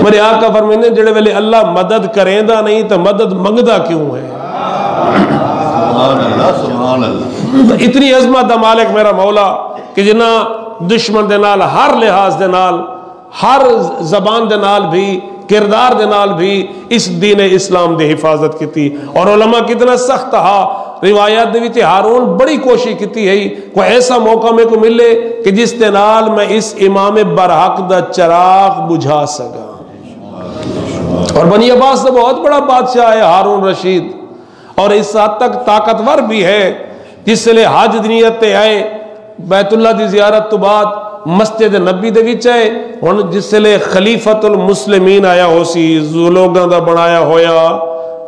میرے آقا فرماتے ہیں جڑے ویلے اللہ مدد کریں دا نہیں تو مدد منگدا کیوں ہے؟ سبحان اللہ۔ اتنی عظمت دا مالک میرا مولا کہ جنہ دشمن دے نال ہر لحاظ دے نال ہر زبان دے نال بھی کردار دے نال بھی اس دین اسلام دے حفاظت کیتی، اور علماء کتنا سخت ہا روایات دے وچ ہارون بڑی کوشش کیتی ہے کوئی ایسا موقع میں کو ملے کہ جس دے نال میں اس امام برحق دا چراغ بجھا سکا۔ اور بنی عباس دا بہت بڑا بادشاہ ہے ہارون رشید، اور اس حد تک طاقتور بھی ہے جس سے حج نیت تے آئے بیت اللہ دی زیارت تو بعد مسجد نبی دے وچ ہے ہن جس سے خلیفۃ المسلمین آیا ہو سی، لوگاں دا بنایا ہویا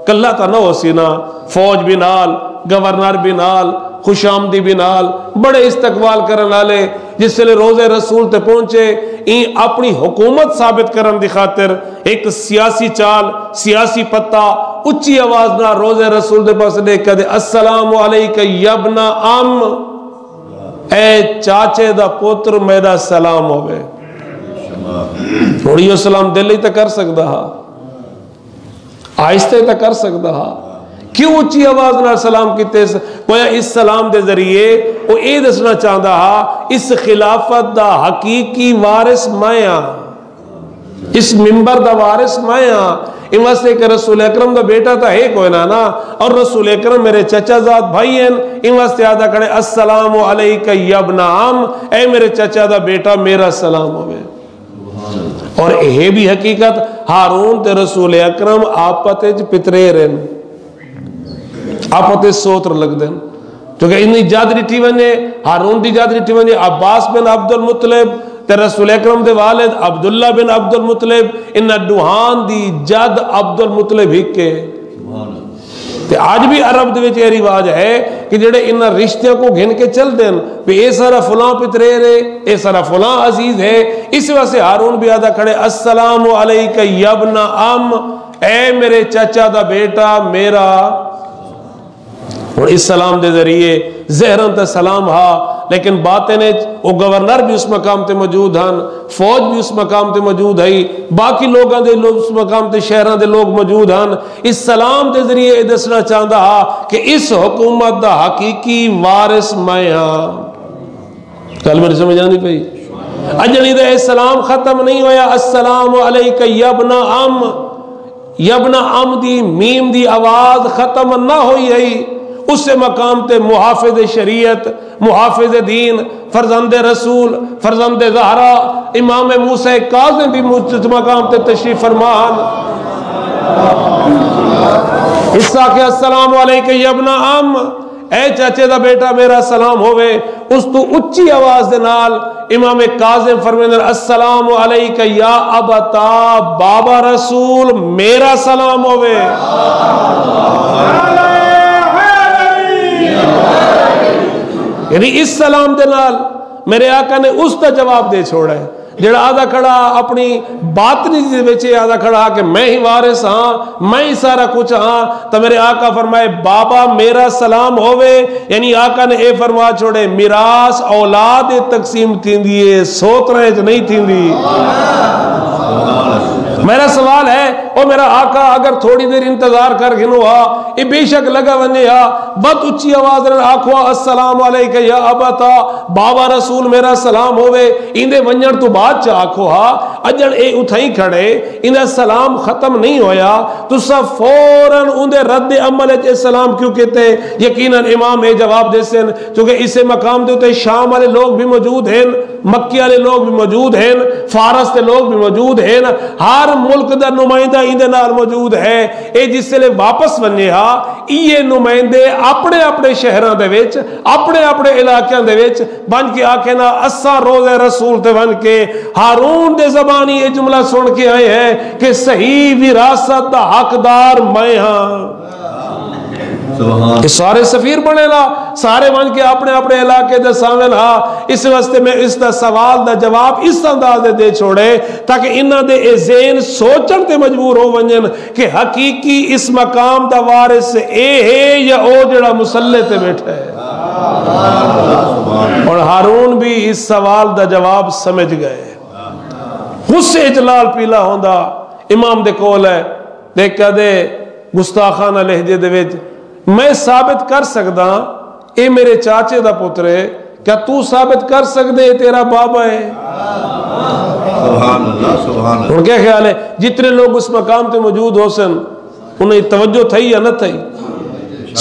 کلا تا نہ ہو سی نا، فوج بھی نال، گورنر بھی نال، خوش آمدی بھی نال، بڑے استقبال کرن والے جس سے روزے رسول تے پہنچے این اپنی حکومت ثابت کرن دی خاطر ایک سیاسی چال، سیاسی پتہ اچھی آواز نہ روزے رسول دے پاس لے کے دے السلام علیکہ یبن ام، اے چاچے دا پوتر میرا سلام ہوئے۔ تھوڑی سلام دل ہی تک کر سکتا ہا، آہستہ تک کر سکتا ہا، کیوں اچھی آواز نہ سلام کیتے؟ کویا اس سلام دے ذریعے وہ اے دسنا چاہتا ہا اس خلافت دا حقیقی وارث میں ہاں، اس منبر دا وارث میں ہاں۔ ان واسطے کہ رسول اکرم دا بیٹا تا ہے کوئی نا، اور رسول اکرم میرے چچا زاد بھائی ہیں، ان واسطے آدھا کھڑے السلام علیکہ یبن عم، اے میرے چچا دا بیٹا میرا سلام ہوئے۔ اور یہ بھی حقیقت ہارون تے رسول اکرم آپتے پترے رہن، آپتے سوتر لگ دیں، کیونکہ انہی جاد ریٹھی ونجے ہارون دی جاد ریٹھی ونجے عباس بن عبد المطلب تے رسول اکرم دے والد عبداللہ بن عبد المطلب، انہا دوہان دی جد عبد المطلب ہی کے۔ تے آج بھی عرب دے وچ یہ رواج ہے کہ جڑے انہا رشتوں کو گھن کے چل دیں بھی اے سارا فلاں پترے رے، اے سارا فلاں عزیز ہے، اس وجہ سے ہارون بھی آدھا کھڑے السلام علیکہ یبن ام، اے میرے چچا دا بیٹا میرا۔ اور اس سلام دے ذریعے زہرن تے سلام ہا، لیکن باتیں نے وہ گورنر بھی اس مقام تے موجود ہیں، فوج بھی اس مقام تے موجود ہے، باقی لوگاں دے لوگ اس مقام تے شہران دے لوگ موجود ہیں۔ اس سلام دے ذریعے دسنا چاہتا ہا کہ اس حکومت دا حقیقی وارث میں ہاں۔ کل میرے سمجھ آنی پئی؟ اجنی دے سلام ختم نہیں ہویا السلام علیکہ یبن ام، یبن ام دی میم دی آواز ختم نہ ہوئی ہے، اس سے مقام تے محافظ شریعت، محافظ دین، فرزند رسول، فرزند زہرا امام موسیٰ کاظم بھی مقام تے تشریف فرمان۔ اس کا کہ السلام علیکہ یبن ام، اے چاچے دا بیٹا میرا سلام ہوئے، اس تو اچھی آواز دے نال امام کاظم فرمائیں السلام علیکہ یا ابتا بابا رسول میرا سلام ہوئے۔ یعنی اس سلام دے نال میرے آقا نے اس کا جواب دے چھوڑا ہے جڑا آدھا کھڑا اپنی باطنی دے وچے آدھا کھڑا کہ میں ہی وارث ہاں، میں ہی سارا کچھ ہاں، تو میرے آقا فرمائے بابا میرا سلام ہوئے، یعنی آقا نے اے فرما چھوڑے میراث اولاد تقسیم تھین دیئے سوترے جو نہیں تھین دی۔ میرا سوال ہے او میرا آقا اگر تھوڑی دیر انتظار کر گھنو ہا، یہ بے شک لگا ونجے ہا، بہت اچھی آواز رہن آکھوا السلام علیکہ یا ابتا بابا رسول میرا سلام ہوئے، اندے ونجن تو بات چا آکھو ہا، اجن اے اتھائی کھڑے اندے سلام ختم نہیں ہویا تو سب فوراً اندے رد عمل اچھے سلام کیوں کہتے؟ یقیناً امام اے جواب دے سن چونکہ اسے مقام دیتے شام والے لوگ بھی موجود ہیں، مکی والے لوگ بھی موجود ہیں، فارس کے لوگ بھی موجود ہیں، ہر ملک دا نمائندہ اندے نال موجود ہے، اے جس سے لے واپس ونجے ہا یہ نمائندے اپنے اپنے شہران دے وچ اپنے اپنے علاقیاں دے وچ بن کے آکھے نا اسا روزے رسول تے بن کے ہارون دے زبانی یہ جملہ سن کے آئے ہیں کہ صحیح وراثت دا حقدار میں ہاں۔ کہ سارے سفیر بنے لا، سارے بن کے اپنے اپنے علاقے دے سامنے لا، اس واسطے میں اس دا سوال دا جواب اس انداز دے چھوڑے تاکہ انہاں دے اے ذہن سوچن تے مجبور ہو ونجن کہ حقیقی اس مقام دا وارث اے ہے یا او جڑا مسلح تے بیٹھا ہے۔ اور ہارون بھی اس سوال دا جواب سمجھ گئے، غصے جلال پیلا ہوندا امام دے کول ہے تے کدے گستاخانہ لہجے دے وچ میں ثابت کر سکدا اے میرے چاچے دا پتر ہے، کیا تو ثابت کر سکدے تیرا بابا ہے؟ سبحان اللہ سبحان اللہ۔ ان کے خیال ہے جتنے لوگ اس مقام تے موجود ہو سن انہیں توجہ تھی یا نہ تھی؟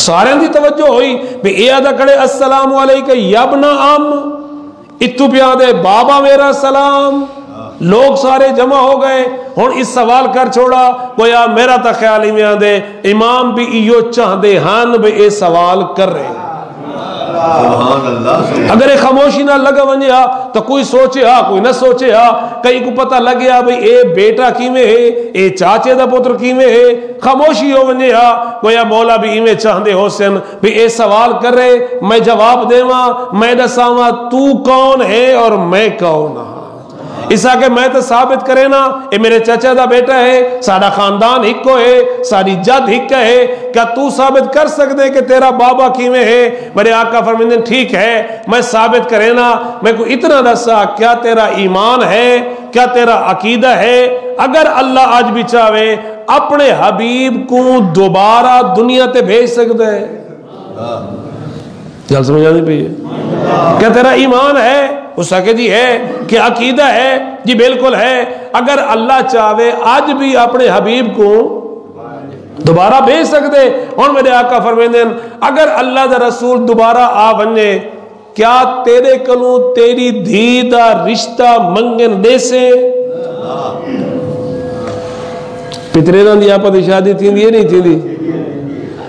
سارے دی توجہ ہوئی بھی اے آدھا کڑے السلام علیکہ یابنا عام اتو پیا دے بابا میرا سلام، لوگ سارے جمع ہو گئے، ہن اس سوال کر چھوڑا گویا میرا تا خیال ہی میں آدھے امام بھی ایو چاہ دے ہان بھی اے سوال کر رہے ہیں۔ سبحان اللہ۔ اگر ایک خاموشی نہ لگا ونجے ہا تو کوئی سوچے ہا کوئی نہ سوچے ہا، کئی کو پتہ لگے ہا بھئی اے بیٹا کیویں ہے، اے چاچے دا پتر کیویں ہے، خاموشی ہو ونجے ہا گویا مولا بھی ایویں چاہندے ہو سن بھی اے سوال کر رہے میں جواب دیواں، میں دساواں تو کون ہے اور میں کون ہاں۔ اس آگے میں تو ثابت کرے نا اے میرے چچا دا بیٹا ہے، ساڑا خاندان ہکو ہے، ساری جد ہک ہے، کیا تو ثابت کر سکتے کہ تیرا بابا کیویں ہے؟ میرے آقا فرمیندے ٹھیک ہے میں ثابت کرے نا، میں کو اتنا دسا کیا تیرا ایمان ہے، کیا تیرا عقیدہ ہے؟ اگر اللہ آج بھی چاہے اپنے حبیب کو دوبارہ دنیا تے بھیج سکتا ہے؟ جل سمجھا نہیں پئی ہے؟ کیا تیرا ایمان ہے؟ اس کا کہ جی ہے، کہ عقیدہ ہے؟ جی بالکل ہے۔ اگر اللہ چاہے آج بھی اپنے حبیب کو دوبارہ بھیج سکتے، اور میرے آقا فرمیندے اگر اللہ دا رسول دوبارہ آ ونجے کیا تیرے کلوں تیری دھی دا رشتہ منگن دے سے؟ پترینا دی آپا دی شادی تھی دی نہیں تھی دی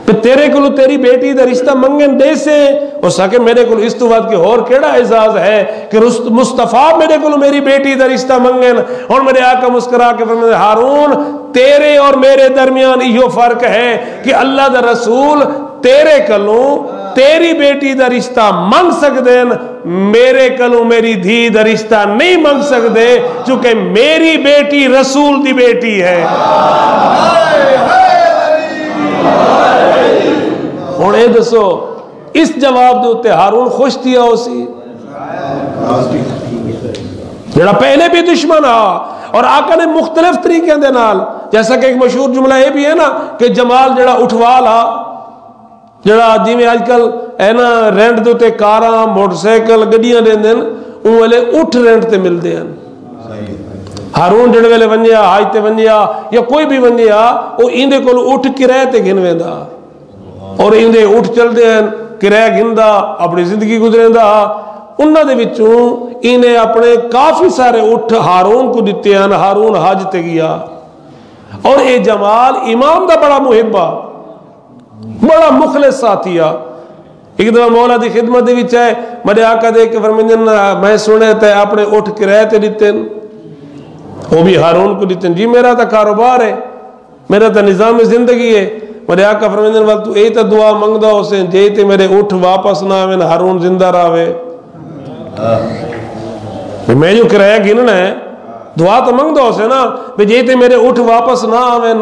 پھر تیرے کلو تیری بیٹی دا رشتہ منگن دے سے؟ اور ساکے میرے کلو اس تو بات کے اور کیڑا اعزاز ہے کہ مصطفیٰ میرے کلو میری بیٹی دا رشتہ منگن؟ اور میرے آقا مسکرا کے فرماتے ہارون تیرے اور میرے درمیان یہ فرق ہے کہ اللہ دا رسول تیرے کلو تیری بیٹی دا رشتہ منگ سکتے ہیں، میرے کلو میری دھی دا رشتہ نہیں منگ سکتے چونکہ میری بیٹی رسول دی بیٹی ہے۔ ہوں یہ دسو اس جواب دے اتنے ہارون خوش تھیا ہو سی جڑا پہلے بھی دشمن آ، اور آقا نے مختلف طریقے دے نال، جیسا کہ ایک مشہور جملہ یہ بھی ہے نا کہ جمال جڑا اٹھوال آ جڑا جی میں آج کل ہے نا رینٹ دے اتنے کاراں موٹر سائیکل گڈیاں دیندے ہیں ان ویلے اٹھ رینٹ تے ملتے ہیں۔ ہارون جڑے ویلے ونجیا حج تے ونجیا یا کوئی بھی ونجیا وہ ایندے کول اٹھ کرایہ تے گھن ویندا اور ایندے اٹھ چلدے ہیں کرایہ گھندا اپنی زندگی گزریندا۔ انہاں دے وچوں اینے اپنے کافی سارے اٹھ ہارون کو دتے ہیں، ہارون حج تے گیا، اور اے جمال امام دا بڑا محبہ بڑا مخلص ساتھی آ۔ ایک دفعہ مولا دی خدمت دے وچ ہے میرے آقا دے کے فرمیندے میں سنے تے اپنے اٹھ کرایہ تے دتے وہ بھی ہارون کو دیتے ہیں، جی میرا تا کاروبار ہے، میرا تا نظام زندگی ہے۔ میرے آقا فرمیندے وقت تو اے تا دعا منگدا ہو سے جے تے میرے اٹھ واپس نہ آویں ہارون زندہ راوے، میں جو کرایہ گننا ہے دعا تو منگدا ہو سے نا جے تے میرے اٹھ واپس نہ آویں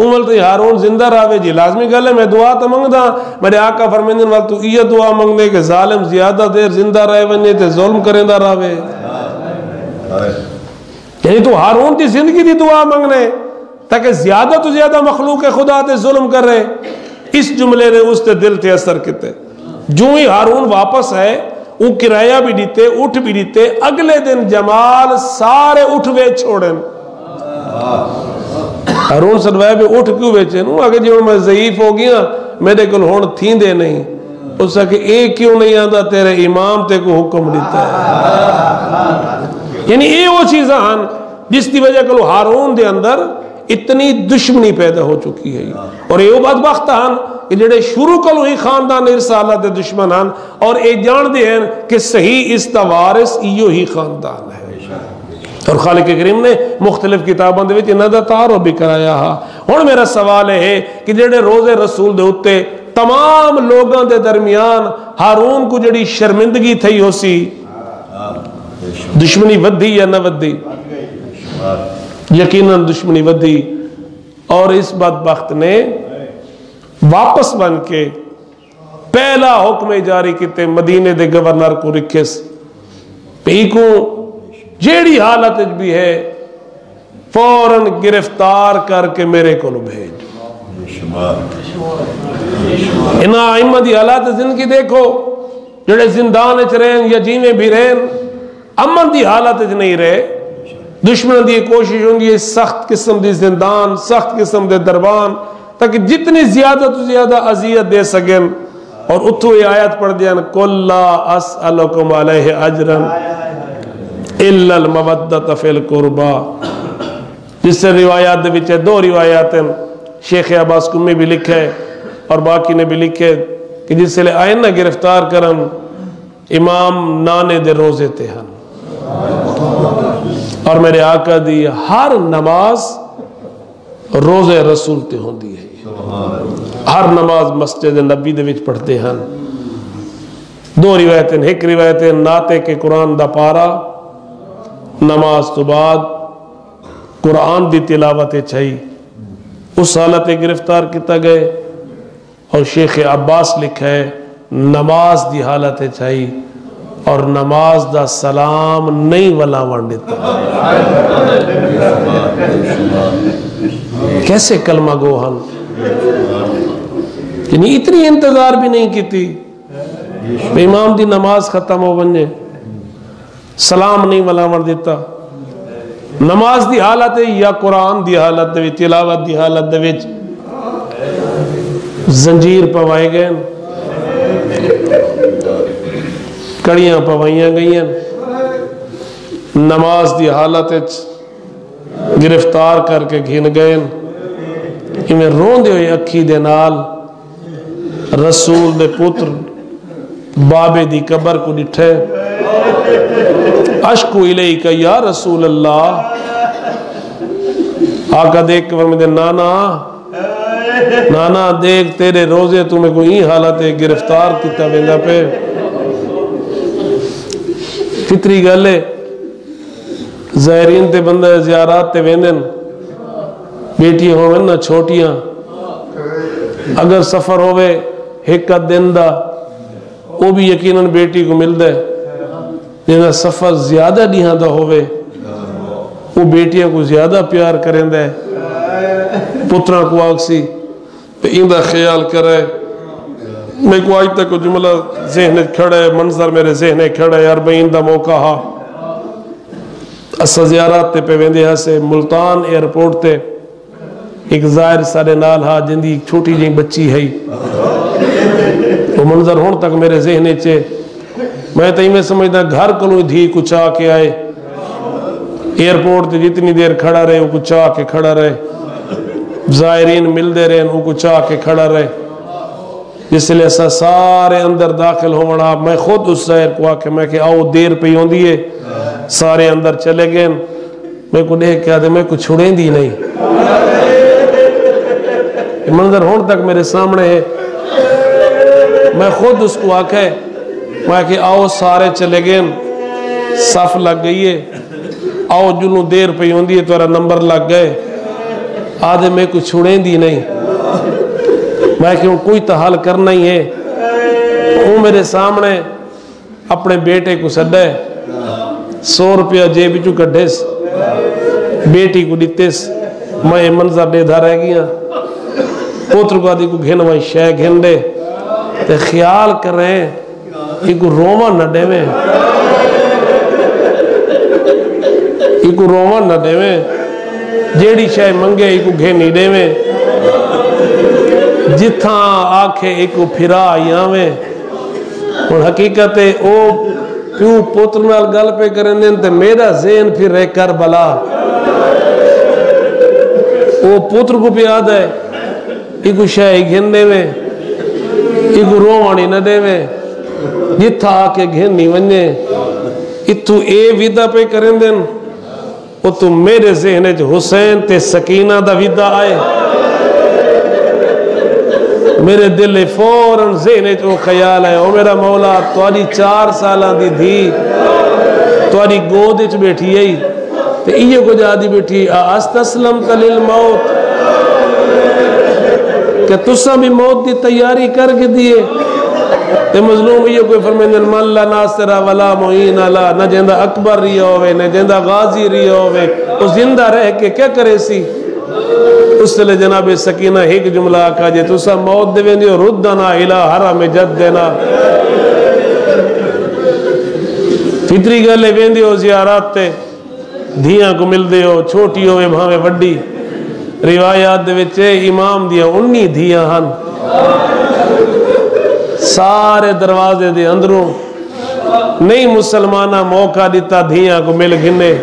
عمر تے ہارون زندہ راوے، جی لازمی گل ہے میں دعا تو منگدا۔ میرے آقا فرمیندے وقت تو یہ دعا منگدے کہ ظالم زیادہ دیر زندہ رہے ونجے تے ظلم کریندا راوے، یعنی تو ہارون کی زندگی دی دعا منگنے تاکہ زیادہ تو زیادہ مخلوق خدا تے ظلم کر رہے۔ اس جملے نے اس تے دل تے اثر کیتے، جو ہی ہارون واپس ہے وہ کرایہ بھی دیتے اٹھ بھی دیتے، اگلے دن جمال سارے اٹھ وے چھوڑیں۔ ہارون سنوائے بھی اٹھ کیوں بیچے نو آگے جی میں ضعیف ہو گیا میرے کل ہون تھیں دے نہیں، اس کہ ایک کیوں نہیں آندا تیرے امام تے کو حکم دیتا ہے۔ یعنی یہ وہ چیزاں ہیں جس کی وجہ کلو ہارون دے اندر اتنی دشمنی پیدا ہو چکی ہے، اور یہ بدبخت ہیں کہ جڑے شروع کلو ہی خاندان رسالت دے دشمن ہیں اور یہ جان دے ہیں کہ صحیح اس دا وارث ایو ہی خاندان ہے۔ اور خالق کریم نے مختلف کتابوں دے وچ انہاں دا تعارف بھی کرایا ہے۔ ہن میرا سوال ہے کہ جڑے روزے رسول دے اتے تمام لوگاں دے درمیان ہارون کو جڑی شرمندگی تھی ہو سی، دشمنی ودھی یا نہ ودھی؟ یقیناً دشمنی ودھی، اور اس بدبخت نے واپس بن کے پہلا حکم جاری کیتے مدینے دے گورنر کو رکھس پی کو جیڑی حالت بھی ہے فوراً گرفتار کر کے میرے کو بھیج۔ انہاں ائمہ دی حالات زندگی دیکھو، جڑے زندان وچ رہن یا جیویں بھی رہن، امن دی حالت وچ نہیں رہے۔ دشمن دی کوشش ہوندی ہے سخت قسم دی زندان، سخت قسم دے دربان، تاکہ جتنی زیادہ تو زیادہ اذیت دے سکیں۔ اور اتھو یہ آیت پڑھ دیا قُلْ لَا أَسْأَلُكُمْ عَلَيْهِ أَجْرًا إِلَّا الْمَوَدَّةَ فِي الْقُرْبَى، جس سے روایات دے وچ دو روایات ہیں، شیخ عباس کمی بھی لکھے اور باقی نے بھی لکھے کہ جس سے لے آئین نہ گرفتار کرن امام نانے دے روزے تے ہن، اور میرے آقا دی ہر نماز روزے رسول تے ہوندی ہے، ہر نماز مسجد نبی دے وچ پڑھتے ہیں۔ دو روایتیں، ایک روایتیں ناتے کے قرآن دا پارا نماز تو بعد قرآن دی تلاوت چاہی، اس حالت گرفتار کیتا گئے، اور شیخ عباس لکھا ہے نماز دی حالت چاہی اور نماز دا سلام نہیں ولاون دیتا۔ کیسے کلمہ گو ہن، یعنی اتنی انتظار بھی نہیں کیتی، امام دی نماز ختم ہو بنجے سلام نہیں ولاون دیتا۔ نماز دی حالت ہے یا قرآن دی حالت دے تلاوت دی حالت دے وچ زنجیر پوائے گئے، کڑیاں پوائیاں گئی ہیں، نماز دی حالت گرفتار کر کے گھن گئے، میں رون دے ہوئے اکھی دے نال رسول دے پتر بابے دی قبر کو ڈٹھے، اشکو الیک یا رسول اللہ، آقا دیکھ کے فرمائے نانا نانا دیکھ تیرے روزے تمہیں کوئی حالت گرفتار کیتا ویندا پہ۔ فطری گل ہے، زائرین تے بندہ زیارات تے ویندن، بیٹیاں ہوئن نہ چھوٹیاں، اگر سفر ہوئے ایک دن دا وہ بھی یقیناً بیٹی کو مل دے، جنہاں سفر زیادہ دیہاں دا ہوئے وہ بیٹیاں کو زیادہ پیار کریں دے، پترہ کو آگسی تو ان دا خیال کرے۔ میں کو آج تک جملہ ذہن کھڑا ہے، منظر میرے ذہن کھڑا ہے، 40 دا موقع ہا اسا زیارات تے پہ ویندے ہاں سے ملتان ایئرپورٹ تے ایک ظاہر سارے نال ہا جن دی چھوٹی جی بچی ہے، وہ منظر ہون تک میرے ذہن چے، میں تو میں سمجھتا گھر کلوں دھی کچھ آ کے آئے، ایئرپورٹ تے جتنی دیر کھڑا رہے وہ کچھ آ کے کھڑا رہے، زائرین مل دے رہے وہ کچھ آ کے کھڑا رہے، جس لئے ایسا سارے اندر داخل ہونا، میں خود اس زائر کو آ کے میں کہ آؤ دیر پہ ہوں دیئے، سارے اندر چلے گئے، میں کو دیکھ کے آدھے میں کو چھوڑیں دی نہیں، یہ منظر ہون تک میرے سامنے ہے، میں خود اس کو آکھے میں کہ آؤ سارے چلے گئے، صف لگ گئی ہے، آؤ جنہوں دیر پہ ہوں دیئے تو نمبر لگ گئے، آدھے میں کو چھوڑیں دی نہیں، میں کہ کوئی تحال کرنا ہی ہے، وہ میرے سامنے اپنے بیٹے کو سڈے، 100 روپیہ جیب چو کڈھیس، بیٹی کو دیتیس، میں منظر دے دھا رہ گیا، پوتر کو آدھی کو گھن وہاں شے گھن دے، تے خیال کر رہے ہیں یہ کو روما نہ دے میں، یہ کو روما نہ دے میں، جیڑی شے منگے یہ کو گھن نہیں دے میں، جتھاں آکھے یہ کو پھرا آئیاں میں، اور حقیقت ہے او پیو پوتر نال گل پہ کریں دیں تے میرا ذہن پھر رہ کربلا، وہ پوتر کو بھی یاد ہے یہ کو شے گھن دے میں، یہ کو روانی نہ دے میں، جتھا آکے گھن نہیں ونجے، اتھو اے ویدہ پہ کریں دیں، وہ تو میرے ذہن حسین تے سکینہ دا ویدہ آئے، میرے دل فوراً ذہن وہ خیال ہے، او میرا مولا تواری 4 سالہ دی دھی تواری گود اچ بیٹھی ہے، تے ایہ کو جا دی بیٹھی استسلمت للموت، کہ تسا بھی موت دی تیاری کر کے دیئے، تے مظلوم یہ کوئی فرمیندے من لا ناصر ولا معین لا، نہ جیندہ اکبر رہا ہوئے نہ جیندہ غازی رہا ہوئے، وہ زندہ رہ کے کیا کرے سی؟ اس لئے جناب سکینہ ایک جملہ آقا جے تو سا موت دے ویندی ہو ردنا الہ حرم جد دینا، فطری گلے ویندی ہو زیارات تے دھیاں کو مل دے ہو، چھوٹی ہوئے بھاوے وڈی، روایات دے وچے امام دیا 19 دھیاں ہن، سارے دروازے دے اندروں نہیں مسلمانہ موقع دیتا دھیاں کو مل گھنے،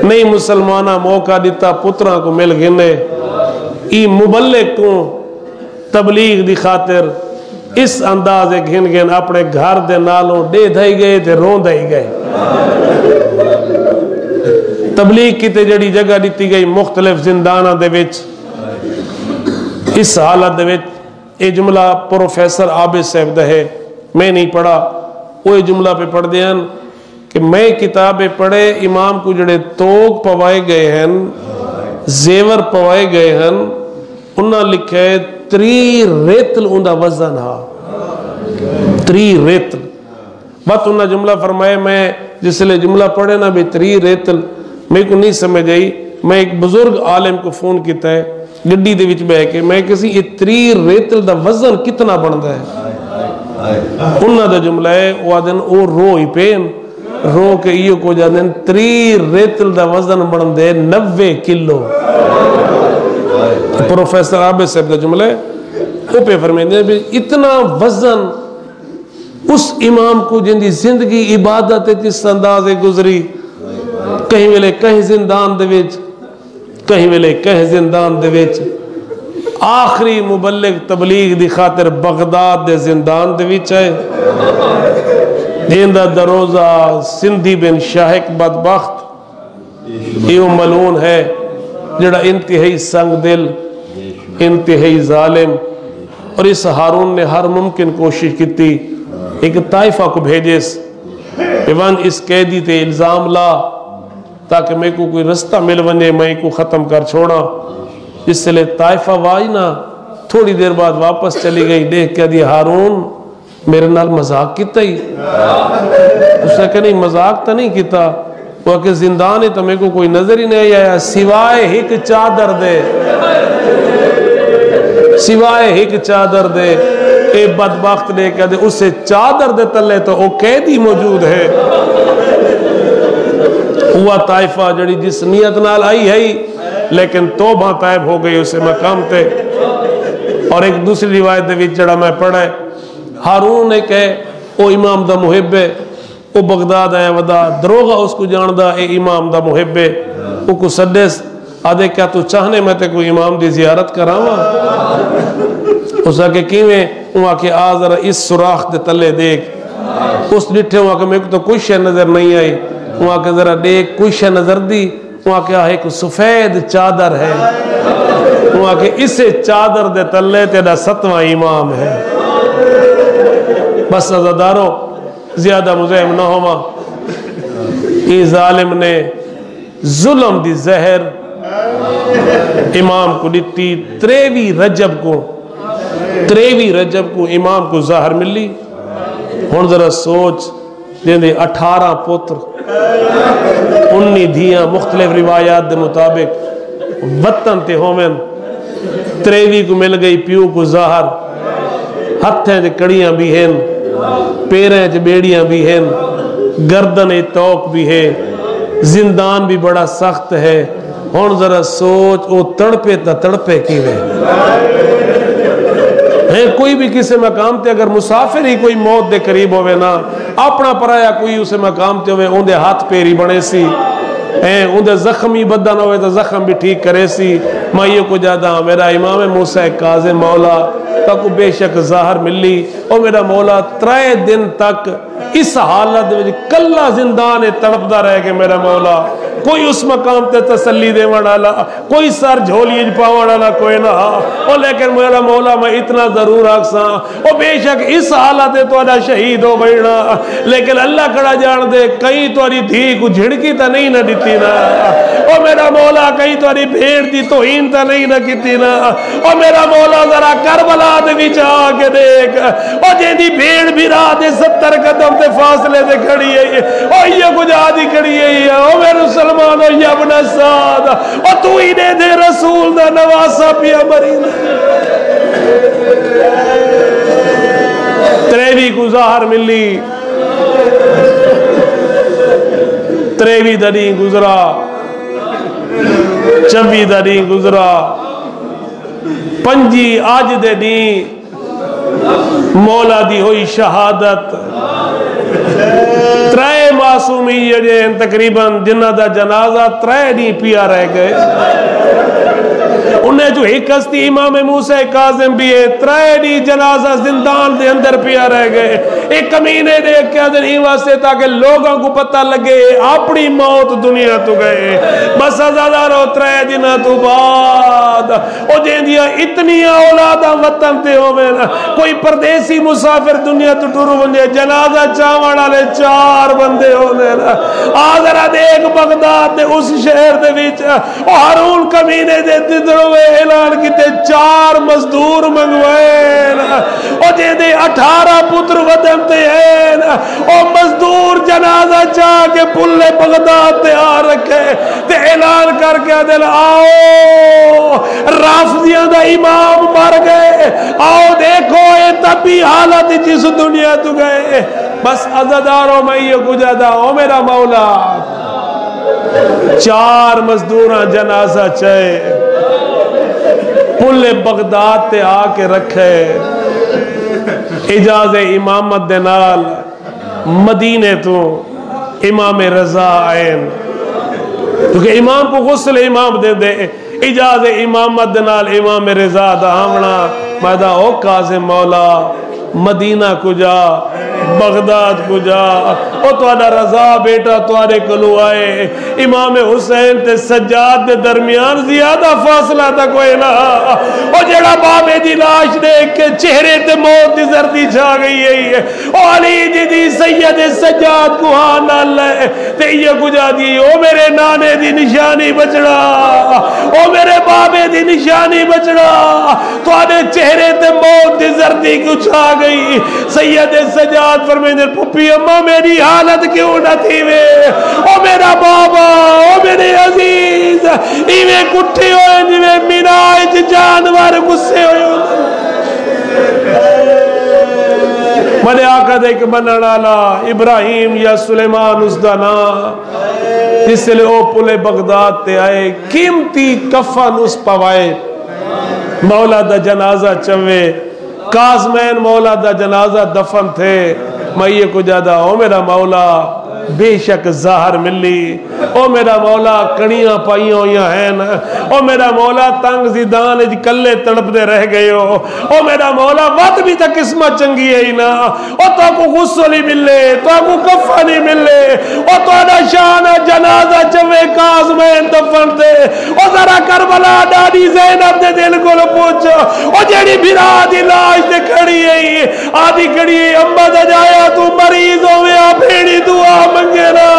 نہیں مسلمانہ موقع دیتا پتران کو مل گھنے، ای مبلغ کو تبلیغ دی خاطر اس اندازے گھن گھن اپنے گھر دے نالوں دے دھائی گئے تے رون دھائی گئے۔ تبلیغ کی تے جڑی جگہ دیتی گئی مختلف زندانہ دے وچ، اس حالت دے وچ اے جملہ پروفیسر عابد صاحب دا ہے، میں نہیں پڑھا، وہ جملہ پہ پڑھ دیا کہ میں کتابیں پڑھے امام کو جڑے توق پوائے گئے ہیں، زیور پوائے گئے ہیں، انہاں لکھے 3 ریتل اندہ وزن ہا، 3 ریتل بات انہاں جملہ فرمائے، میں جس لئے جملہ پڑھے نا بھی 3 ریتل میں کو نہیں سمجھ آئی، میں ایک بزرگ عالم کو فون کیتا ہے گڈی دے وچ بہ کے، میں کسی یہ 3 ریتل دا وزن کتنا بندا ہے؟ انہاں دا جملہ ہے وہ آدن او رو ہی پین رو کے ایو کو جادن 3 ریتل دا وزن بندے 90 کلو۔ پروفیسر عابد صاحب دا جملہ ہے وہ پہ فرمائیں بھی اتنا وزن اس امام کو جن دی زندگی عبادت جس انداز گزری، کہیں ویلے کہیں زندان دے وچ، کہیں ویلے کہیں زندان دے وچ، آخری مبلغ تبلیغ دی خاطر بغداد دے زندان دے وچ ہے، دیندہ دروزہ سندھی بن شاہک بدبخت یہ ملعون ہے جڑا انتہائی سنگ دل، انتہائی ظالم، اور اس ہارون نے ہر ممکن کوشش کی تھی ایک طائفہ کو بھیجیس ایوان اس قیدی تے الزام لا تاکہ میں کو کوئی رستہ مل بنے میں کو ختم کر چھوڑا، جس سے لئے طائفہ وائی نا تھوڑی دیر بعد واپس چلی گئی، دیکھ کیا دی ہارون میرے نال مذاق کیتا ہی، اس نے کہا نہیں مذاق تا نہیں کیتا، وہ کہ زندان ہے تو میں کو کوئی نظر ہی نہیں آیا سوائے ایک چادر دے، سوائے ایک چادر دے، اے بدبخت نے کہا دے اسے چادر دے تلے تو وہ قیدی موجود ہے۔ ہوا طائفہ جڑی جس نیت نال آئی ہے لیکن توبہ طائب ہو گئی اسے مقام تے۔ اور ایک دوسری روایت دے وچ جڑا میں پڑھا ہے، ہارون نے کہے او امام دا محب ہے، او بغداد آیا ودا دروغہ اس کو جاندہ اے امام دا محب ہے، او کو سڈیس آدھے کیا تو چاہنے میں تے کوئی امام دی زیارت کراما؟ اس نے کہا کیویں؟ وہاں کہ آذر اس سراخ دے تلے دیکھ، اس ڈٹھے وہاں کہ میں کو تو کوئی شے نظر نہیں آئی، وہاں کہ ذرا دیکھ کوئی شے نظر دی، وہاں کہ ایک سفید چادر ہے، وہاں کہ اسے چادر دے تلے تیرا 7واں امام ہے۔ بس عزادارو زیادہ مزاحم نہ ہوما، یہ ظالم نے ظلم دی زہر امام کو دیتی 23 رجب کو امام کو ظاہر ملی، ہون ذرا سوچ دیندے 18 پتر 19 دھیاں مختلف روایات دے مطابق وطن تے ہومن، 23 کو مل گئی پیو کو ظاہر، ہتھیں تے کڑیاں بھی ہیں، پیریں تے بیڑیاں بھی ہیں، گردن توق بھی ہے، زندان بھی بڑا سخت ہے، ہون ذرا سوچ او تڑپے تا تڑپے کیویں ہے؟ کوئی بھی کسی مقام تے اگر مسافر ہی کوئی موت دے قریب ہوئے نا، اپنا پرایا کوئی اسے مقام تے ہوئے اندے ہاتھ پیری بنے سی، اندے زخمی بدن ہوئے تو زخم بھی ٹھیک کرے سی، مائیوں کو جادا میرا امام موسیٰ کاظم مولا تک بے شک ظاہر ملی، اور میرا مولا 3 دن تک اس حالت کلہ زندان تڑپ دا رہے کہ میرا مولا کوئی اس مقام تے تسلی دے والا، کوئی سر جھولی پاون والا کوئی نہ، او لیکن میرا مولا میں اتنا ضرور آکساں او بے شک اس حالت تہاڈا شہید ہو بینا، لیکن اللہ کڑا جان دے کئی تہاڈی دھی کو جھڑکی تا نہیں نہ دتی نا، او میرا مولا کئی تہاڈی بھیڑ دی توہین تا نہیں نہ کیتی نا، او میرا مولا ذرا کربلا دے وچ آ کے دیکھ، او جیندی بھیڑ بھی راہ دے 70 قدم تے فاصلے تے کھڑی ہے، او یہ کچھ آدھی کھڑی ہے، او میرے سلمان او یا ابن سعد، او تو ہی دے رسول دا نواسا پیا مری تریوی کو ظاہر ملی، تریوی دنی گزرا، چوی دنی گزرا، پنجی آج دے دی مولا دی ہوئی شہادت، ترے معصومی جڑے تقریباً جنہ دا جنازہ ترے نہیں پیا رہ گئے، انہیں جو ایک ہستی امام موسیٰ کاظم بھی ہے، ترے نہیں جنازہ زندان دے اندر پیا رہ گئے، ایک کمینے دیکھ کے دن ہی واسطے تاکہ لوگوں کو پتہ لگے اپنی موت دنیا تو گئے، بس ازادارو ترے دنہ تو بعد او جیندیا اتنی اولادہ وطن تے ہوئے نا، کوئی پردیسی مسافر دنیا تو ٹورو بندے جنازہ چاوڑا لے 4 بندے ہونے نا، آدھرہ دیکھ بغداد دے اس شہر دے بیچ او ہارون کمینے دے دروے اعلان کیتے 4 مزدور منگوائے نا، او جے دے 18 پتر ودن تے ہیں نا، او مزدور جنازہ چاہ کے پلے بغداد تے آ رکھے تے اعلان کر کے دل آؤ رافضیاں دا امام مر گئے، آؤ دیکھو اے تبھی حالت جس دنیا تو گئے، بس عزداروں میں یہ گجدہ او میرا مولا 4 مزدوراں جنازہ چاہے پل بغداد تے آ کے رکھے، اجاز امامت دنال مدینے تو امام رضا آئین، کیونکہ امام کو غسل امام دے دے، اجاز امامت دنال امام رضا دا ہمنا مہدہ او قاظم مولا مدینہ کو جا، بغداد کو جا، او توڑا رضا بیٹا توڑے کلو آئے، امام حسین تے سجاد دے درمیان زیادہ فاصلہ تھا کوئی نہ، او جڑا بابے دی لاش دیکھ کے چہرے تے موت دی زردی چھا گئی ہے، او علی دی سید سجاد کو ہاں لے تے یہ کجا دی، او میرے نانے دی نشانی بچڑا، او میرے بابے دی نشانی بچڑا، توڑے چہرے تے موت دی زردی کو چھا گئی، سید سجاد فرمیندر پپی اممہ میری حالت کیوں نہ تھی وے، او میرا بابا، او میرے عزیز، ایویں کٹھے ہوئے جویں منائج جانور گسے ہوئے منے آقا دیکھ بنن آلا ابراہیم یا سلیمان اس دانا جس لئے او پلے بغداد تے آئے، قیمتی کفن اس پوائے، مولا دا جنازہ چوے، قاسمین مولا دا جنازہ دفن تھے، میں یہ کو جادا او میرا مولا بے شک ظاہر ملی، او میرا مولا کڑیاں پائیاں ہویاں ہیں، او میرا مولا تنگ زیدان کلے تڑپ دے رہ گئے ہو، او میرا مولا وقت بھی تک قسمت چنگی ہے ہی نا، او تو کو غسل ہی ملے، تو کو کفن ہی ملے، او تو ادا شان جنازہ چوے قاسمین دفن تھے، او ذرا کربلا ڈاڈی زینب دے دل کو پوچھو، او جیڑی بھرا دی لاش دے کھڑی ہے، آدھی کھڑی ہے، امبا دا جایا تو مریض ہوئے آپ بھیڑی دعا منگے نا،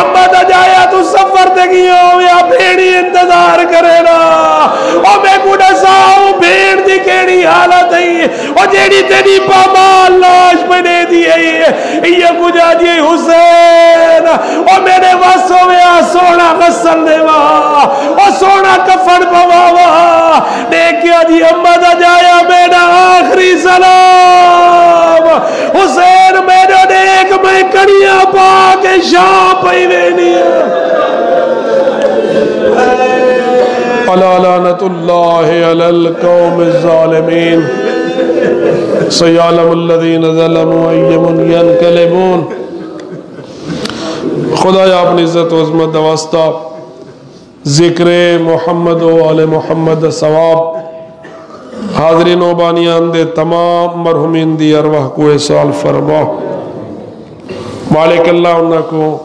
امبا دا جایا تو سفر تے گیا ہوئے آپ بھیڑی انتظار کرے نا، او میں کوڑا ساؤں بھیڑ دی کیڑی حالت ہے، او جیڑی تیری پامال لاش پڑے دی ہے، یہ کجا جی حسین، او میرے واسو میں سونا غسل دے وہاں، او سونا کفن پوا وہاں، دیکھیا جی امبا دا جایا میرا آخری سلام، حسین میرے دیکھ میں کڑیاں پاک شام پہی وینی لعنت اللہ علی القوم الظالمین سیعلم الذین ظلموا ایمن ینقلبون۔ خدایا اپنی عزت و عظمت دوستہ ذکر محمد و آل محمد ثواب حاضرین و بانیان دے تمام مرحومین دی ارواح کو احسال فرما، مالک اللہ انہا کو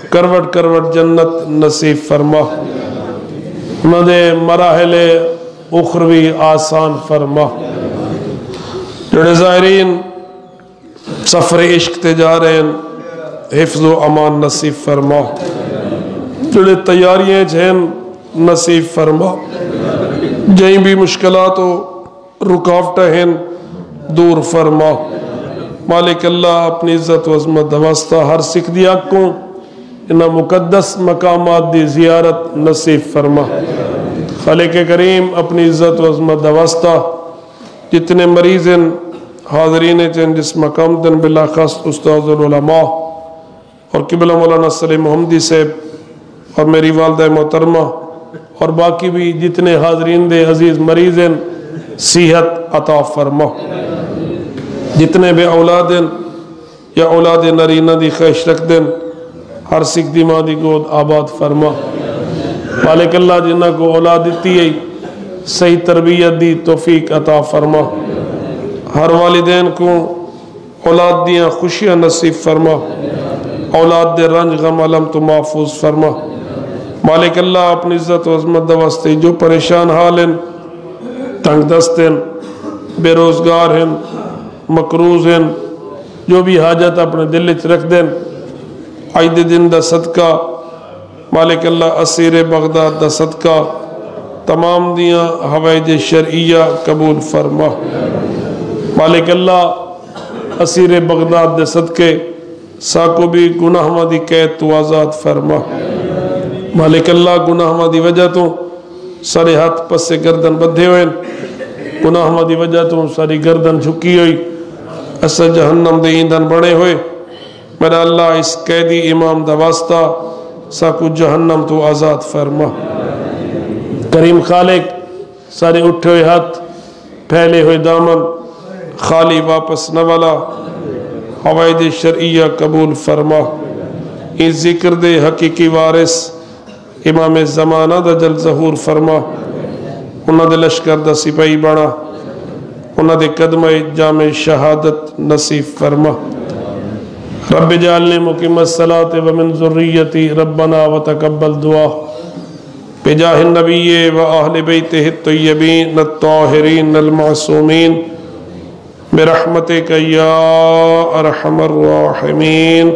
کروٹ کروٹ جنت نصیب فرما، مد مراحل اخروی آسان فرما، جڑے ظاہرین سفر عشق تے جا رہے ہیں حفظ و امان نصیب فرما، جڑے تیاریاں ہیں نصیب فرما، جہیں بھی مشکلات و رکاوٹیں ہیں دور فرما۔ مالک اللہ اپنی عزت و عظمت واسطہ ہر سکھ دی کو انہا مقدس مقامات دی زیارت نصیب فرما۔ خالق کریم اپنی عزت و عظمت واسطہ جتنے مریض ہیں حاضرین ہیں جس مقام دن بلاخص استاذ العلماء اور قبلہ مولانا سلیم محمدی صاحب اور میری والدہ محترمہ اور باقی بھی جتنے حاضرین دے عزیز مریض ہیں صحت عطا فرما، جتنے بے اولاد ہیں یا اولاد نرینہ دی خواہش رکھ دیں ہر سکھ دی ماں دی گود آباد فرما۔ مالک اللہ جنہ کو اولاد دیتی ہے صحیح تربیت دی توفیق عطا فرما، ہر والدین کو اولاد دیاں خوشیاں نصیب فرما، اولاد دے رنج غم علم تو محفوظ فرما۔ مالک اللہ اپنی عزت و عظمت واسطے جو پریشان حال ہیں تنگ دست ہیں بے روزگار ہیں مقروض ہیں جو بھی حاجت اپنے دل چ رکھ دیں عید دن دا صدقہ مالک اللہ اسیر بغداد دا صدقہ تمام دیاں حوائج شرعیہ قبول فرما۔ مالک اللہ اسیر بغداد دے صدقے ساکو بھی گناہ مدی قید تو آزاد فرما۔ مالک اللہ گناہ مدی وجہ تو سارے ہاتھ پس سے گردن بدھے ہوئے گناہ مدی وجہ تو ساری گردن جھکی ہوئی ایسا جہنم دے ایندھن بڑے ہوئے میرا اللہ اس قیدی امام دا واسطہ ساکو جہنم تو آزاد فرما۔ کریم خالق سارے اٹھے ہوئے ہاتھ پھیلے ہوئے دامن خالی واپس نہ والا حوائد شرعیہ قبول فرما۔ اس ذکر دے حقیقی وارث امام زمانہ دا جل ظہور فرما، انہاں دے لشکر دا سپاہی بڑا، انہاں دے قدمہ جامع شہادت نصیب فرما۔ رب جعلنی مقیم الصلاة ومن ذریتی ربنا وتقبل دعا بجاہ النبی و اہل بیتہ الطیبین الطاہرین المعصومین برحمتک یا ارحم الراحمین۔